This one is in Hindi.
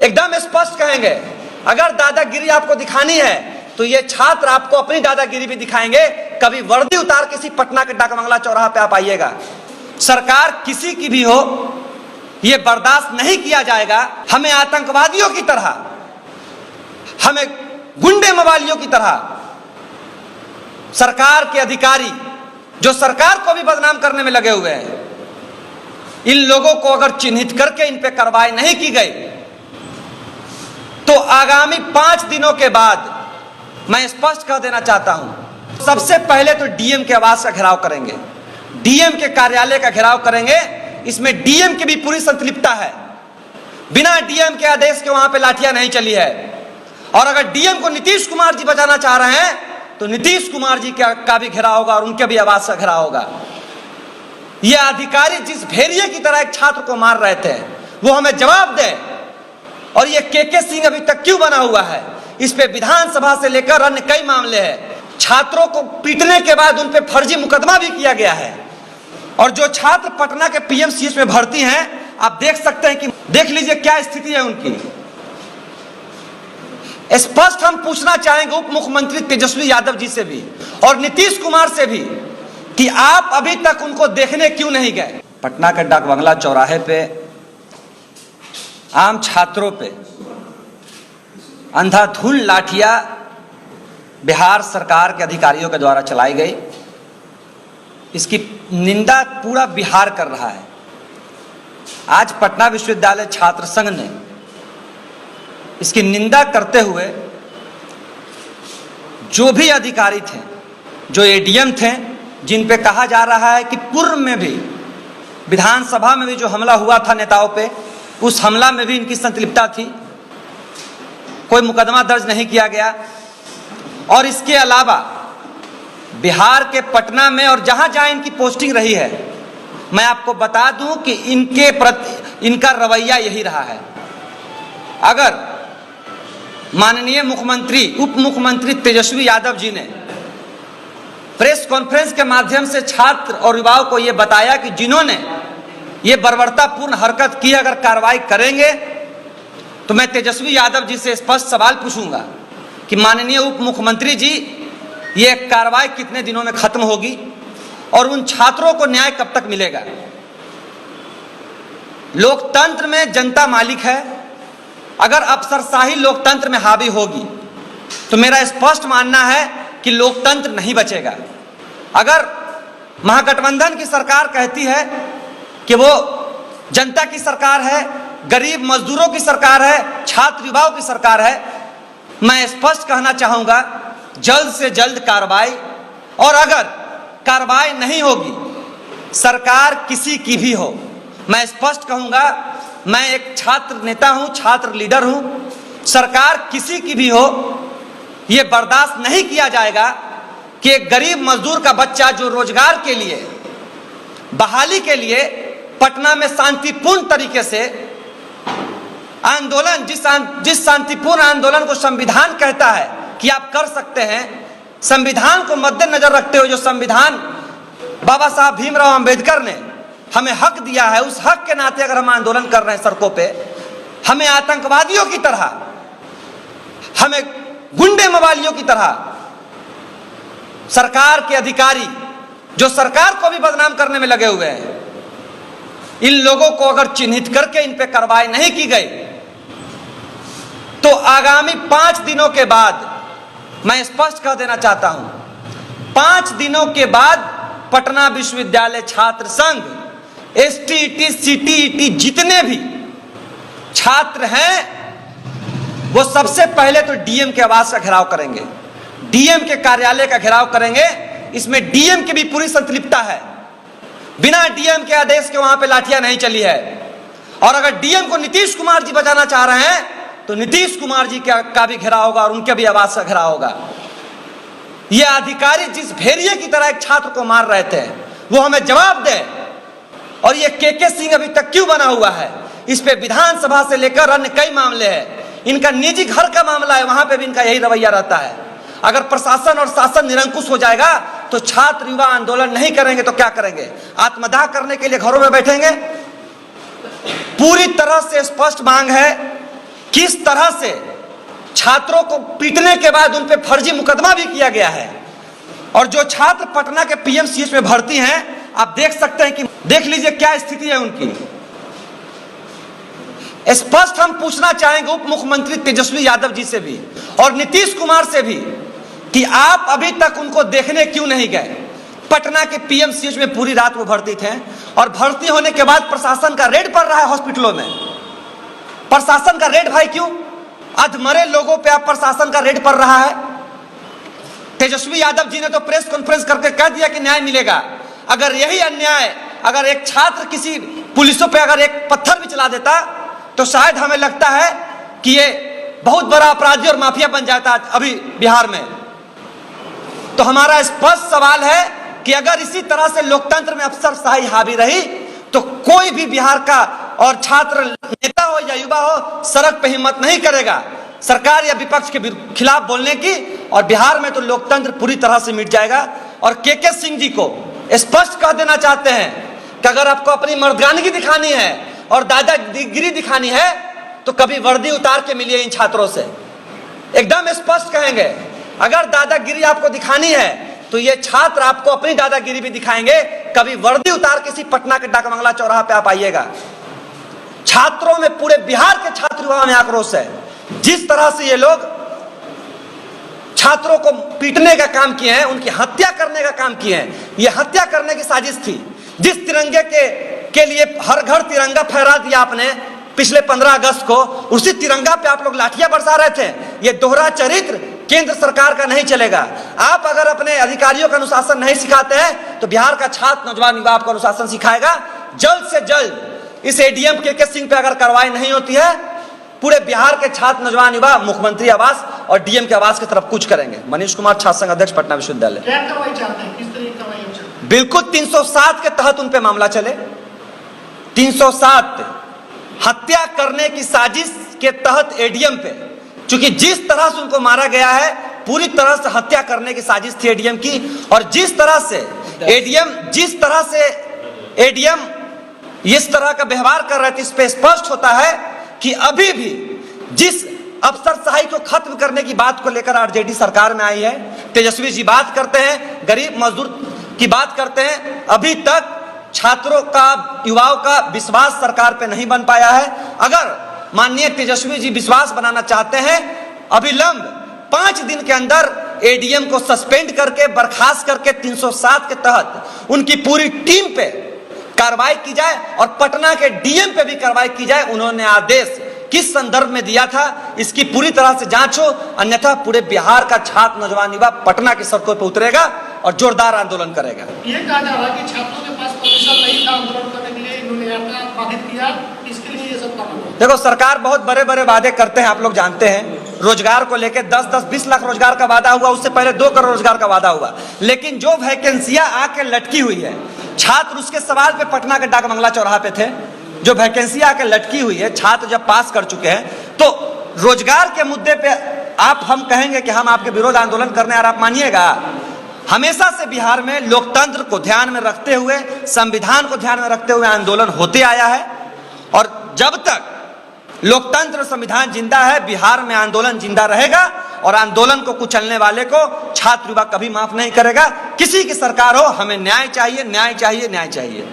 एकदम स्पष्ट कहेंगे, अगर दादागिरी आपको दिखानी है तो ये छात्र आपको अपनी दादागिरी भी दिखाएंगे। कभी वर्दी उतार किसी पटना के डाकबंगला चौराहा पे आप आइएगा। सरकार किसी की भी हो, ये बर्दाश्त नहीं किया जाएगा। हमें आतंकवादियों की तरह, हमें गुंडे मवालियों की तरह सरकार के अधिकारी जो सरकार को भी बदनाम करने में लगे हुए हैं, इन लोगों को अगर चिन्हित करके इन पे कार्रवाई नहीं की गई तो आगामी 5 दिनों के बाद मैं स्पष्ट कर देना चाहता हूं, सबसे पहले तो डीएम के आवास का घेराव करेंगे, डीएम के कार्यालय का घेराव करेंगे। इसमें डीएम की भी पूरी संतृप्तता है। बिना डीएम के आदेश के वहां पे लाठियां नहीं चली है। और अगर डीएम को नीतीश कुमार जी बचाना चाह रहे हैं तो नीतीश कुमार जी का भी घेराव होगा और उनके भी आवास का घेराव होगा। ये अधिकारी जिस भेड़िए की तरह एक छात्र को मार रहे थे वो हमें जवाब दें। और ये के सिंह अभी तक क्यों बना हुआ है, इस पे विधानसभा से लेकर अन्य कई मामले हैं। छात्रों को पीटने के बाद उन पे फर्जी मुकदमा भी किया गया है। और जो छात्र पटना के पीएमसीएच में भर्ती हैं, आप देख सकते हैं कि देख लीजिए क्या स्थिति है उनकी। स्पष्ट हम पूछना चाहेंगे उप मुख्यमंत्री तेजस्वी यादव जी से भी और नीतीश कुमार से भी कि आप अभी तक उनको देखने क्यों नहीं गए। पटना के डाकबंगला चौराहे पे आम छात्रों पे अंधाधुंध लाठियां बिहार सरकार के अधिकारियों के द्वारा चलाई गई, इसकी निंदा पूरा बिहार कर रहा है। आज पटना विश्वविद्यालय छात्र संघ ने इसकी निंदा करते हुए जो भी अधिकारी थे, जो एडीएम थे, जिन पे कहा जा रहा है कि पूर्व में भी विधानसभा में भी जो हमला हुआ था नेताओं पे, उस हमला में भी इनकी संतृप्तता थी, कोई मुकदमा दर्ज नहीं किया गया। और इसके अलावा बिहार के पटना में और जहां जहां इनकी पोस्टिंग रही है, मैं आपको बता दूं कि इनके प्रति इनका रवैया यही रहा है। अगर माननीय मुख्यमंत्री उप मुख्यमंत्री तेजस्वी यादव जी ने प्रेस कॉन्फ्रेंस के माध्यम से छात्र और युवाओं को यह बताया कि जिन्होंने ये बर्बरतापूर्ण हरकत की अगर कार्रवाई करेंगे तो मैं तेजस्वी यादव जी से स्पष्ट सवाल पूछूंगा कि माननीय उप मुख्यमंत्री जी, ये कार्रवाई कितने दिनों में खत्म होगी और उन छात्रों को न्याय कब तक मिलेगा। लोकतंत्र में जनता मालिक है। अगर अफसरशाही लोकतंत्र में हावी होगी तो मेरा स्पष्ट मानना है कि लोकतंत्र नहीं बचेगा। अगर महागठबंधन की सरकार कहती है कि वो जनता की सरकार है, गरीब मजदूरों की सरकार है, छात्र युवाओं की सरकार है, मैं स्पष्ट कहना चाहूंगा जल्द से जल्द कार्रवाई। और अगर कार्रवाई नहीं होगी, सरकार किसी की भी हो, मैं स्पष्ट कहूंगा, मैं एक छात्र नेता हूं, छात्र लीडर हूं, सरकार किसी की भी हो, यह बर्दाश्त नहीं किया जाएगा कि एक गरीब मजदूर का बच्चा जो रोजगार के लिए, बहाली के लिए पटना में शांतिपूर्ण तरीके से आंदोलन, जिस शांतिपूर्ण आंदोलन को संविधान कहता है कि आप कर सकते हैं, संविधान को मद्देनजर रखते हुए जो संविधान बाबा साहब भीमराव अंबेडकर ने हमें हक दिया है, उस हक के नाते अगर हम आंदोलन कर रहे हैं सड़कों पे, हमें आतंकवादियों की तरह, हमें गुंडे मवालियों की तरह सरकार के अधिकारी जो सरकार को भी बदनाम करने में लगे हुए हैं, इन लोगों को अगर चिन्हित करके इन पे कार्रवाई नहीं की गई तो आगामी 5 दिनों के बाद, मैं स्पष्ट कर देना चाहता हूं, 5 दिनों के बाद पटना विश्वविद्यालय छात्र संघ, एसटीईटी, सीटीईटी जितने भी छात्र हैं वो सबसे पहले तो डीएम के आवास का घेराव करेंगे, डीएम के कार्यालय का घेराव करेंगे। इसमें डीएम की भी पूरी संतृप्तता है। बिना डीएम के आदेश के वहां पे लाठियां नहीं चली है। और अगर डीएम को नीतीश कुमार जी बचाना चाह रहे हैं तो नीतीश कुमार जी का भी घेराव होगा और उनके भी आवास का घेराव होगा। ये अधिकारी जिस भेड़िए की तरह एक छात्र को मार रहे थे वो हमें जवाब दें। और ये के सिंह अभी तक क्यों बना हुआ है, इस पे विधानसभा से लेकर अन्य कई मामले हैं। इनका निजी घर का मामला है, वहां पे भी इनका यही रवैया रहता है। अगर प्रशासन और शासन निरंकुश हो जाएगा तो छात्र युवा आंदोलन नहीं करेंगे तो क्या करेंगे, आत्मदाह करने के लिए घरों में बैठेंगे। पूरी तरह से स्पष्ट मांग है किस तरह से छात्रों को पीटने के बाद उन पर फर्जी मुकदमा भी किया गया है। और जो छात्र पटना के पीएमसीएच में भर्ती हैं, आप देख सकते हैं कि देख लीजिए क्या स्थिति है उनकी। स्पष्ट हम पूछना चाहेंगे उप मुख्यमंत्री तेजस्वी यादव जी से भी और नीतीश कुमार से भी कि आप अभी तक उनको देखने क्यों नहीं गए। पटना के पीएमसीएच में पूरी रात वो भर्ती थे और भर्ती होने के बाद प्रशासन का रेड पड़ रहा है हॉस्पिटलों में। प्रशासन का रेड भाई क्यों? अधमरे लोगों पे आप प्रशासन का रेड पड़ रहा है। तेजस्वी यादव जी ने तो प्रेस कॉन्फ्रेंस करके कह दिया कि न्याय मिलेगा। अगर यही अन्याय, अगर एक छात्र किसी पुलिसों पे अगर एक पत्थर भी चला देता तो शायद हमें लगता है कि ये बहुत बड़ा अपराधी और माफिया बन जाता अभी बिहार में। तो हमारा स्पष्ट सवाल है कि अगर इसी तरह से लोकतंत्र में अफसरशाही हावी रही तो कोई भी बिहार का और छात्र नेता हो या युवा हो सड़क पे हिम्मत नहीं करेगा सरकार या विपक्ष के खिलाफ बोलने की, और बिहार में तो लोकतंत्र पूरी तरह से मिट जाएगा। और के सिंह जी को स्पष्ट कह देना चाहते हैं कि अगर आपको अपनी मर्दानगी दिखानी है और दादागिरी दिखानी है तो कभी वर्दी उतार के मिलिए इन छात्रों से। एकदम स्पष्ट कहेंगे, अगर दादागिरी आपको दिखानी है तो ये छात्र आपको अपनी दादागिरी भी दिखाएंगे। कभी वर्दी उतार किसी पटना के डाकबंगला चौराहा पे आप आइएगा। छात्रों में, पूरे बिहार के छात्र युवा में आक्रोश है। जिस तरह से ये लोग छात्रों को पीटने का काम किए हैं, उनकी हत्या करने का काम किए हैं, ये हत्या करने की साजिश थी। जिस तिरंगे के लिए हर घर तिरंगा फहरा दिया आपने पिछले 15 अगस्त को, उसी तिरंगा पे आप लोग लाठियां बरसा रहे थे। ये दोहरा चरित्र केंद्र सरकार का नहीं चलेगा। आप अगर अपने अधिकारियों का अनुशासन नहीं सिखाते हैं तो बिहार का छात्र नौजवान युवा आपको अनुशासन सिखाएगा। जल्द से जल्द इस एडीएम के सिंह पे अगर कार्रवाई नहीं होती है, पूरे बिहार के छात्र नौजवान युवा मुख्यमंत्री आवास और डीएम के आवास की तरफ कूच करेंगे। मनीष कुमार, छात्र संघ अध्यक्ष, पटना विश्वविद्यालय। क्या कार्रवाई चाहते हैं? किस तरह की कार्रवाई चाहते हैं? बिल्कुल 307 के तहत उन पे मामला चले। 307 हत्या करने की साजिश के तहत एडीएम पे, क्योंकि जिस तरह से उनको मारा गया है पूरी तरह से हत्या करने की साजिश थी एडीएम की। और जिस तरह से एडीएम इस तरह का व्यवहार कर रहे थे, इस पे स्पष्ट होता है कि अभी भी जिस अफसरशाही को खत्म करने की बात को लेकर आरजेडी सरकार में आई है, तेजस्वी जी बात करते हैं, गरीब मजदूर की बात करते हैं, अभी तक छात्रों का, युवाओं का विश्वास सरकार पे नहीं बन पाया है। अगर माननीय तेजस्वी जी विश्वास बनाना चाहते हैं, अविलंब 5 दिन के अंदर एडीएम को सस्पेंड करके, बर्खास्त करके 307 के तहत उनकी पूरी टीम पे कार्रवाई की जाए और पटना के डीएम पे भी कार्रवाई की जाए। उन्होंने आदेश किस संदर्भ में दिया था इसकी पूरी तरह से जांच हो, अन्यथा पूरे बिहार का छात्र नौजवान युवा पटना की सड़कों पर उतरेगा और जोरदार आंदोलन करेगा। ये कहा जा रहा है कि छात्रों के पास परमिशन नहीं था आंदोलन करने के लिए, इन्होंने यातायात बाधित किया, इसके लिए ये सब काम हुआ। देखो, सरकार बहुत बड़े बड़े वादे करते हैं, आप लोग जानते हैं। रोजगार को लेकर 10-20 लाख रोजगार का वादा हुआ, उससे पहले 2 करोड़ रोजगार का वादा हुआ। लेकिन जो वैकेंसियां आके लटकी हुई है, छात्र उसके सवाल पे पटना के डाकबंगला चौराहा पे थे। जो वैकेंसी आके लटकी हुई है, छात्र जब पास कर चुके हैं, तो रोजगार के मुद्दे पे आप हम कहेंगे कि हम आपके विरोध आंदोलन करने, और आप मानिएगा। हमेशा से बिहार में लोकतंत्र को ध्यान में रखते हुए, संविधान को ध्यान में रखते हुए आंदोलन होते आया है। और जब तक लोकतंत्र संविधान जिंदा है, बिहार में आंदोलन जिंदा रहेगा। और आंदोलन को कुचलने वाले को छात्र युवा कभी माफ नहीं करेगा। किसी की सरकार हो, हमें न्याय चाहिए, न्याय चाहिए, न्याय चाहिए।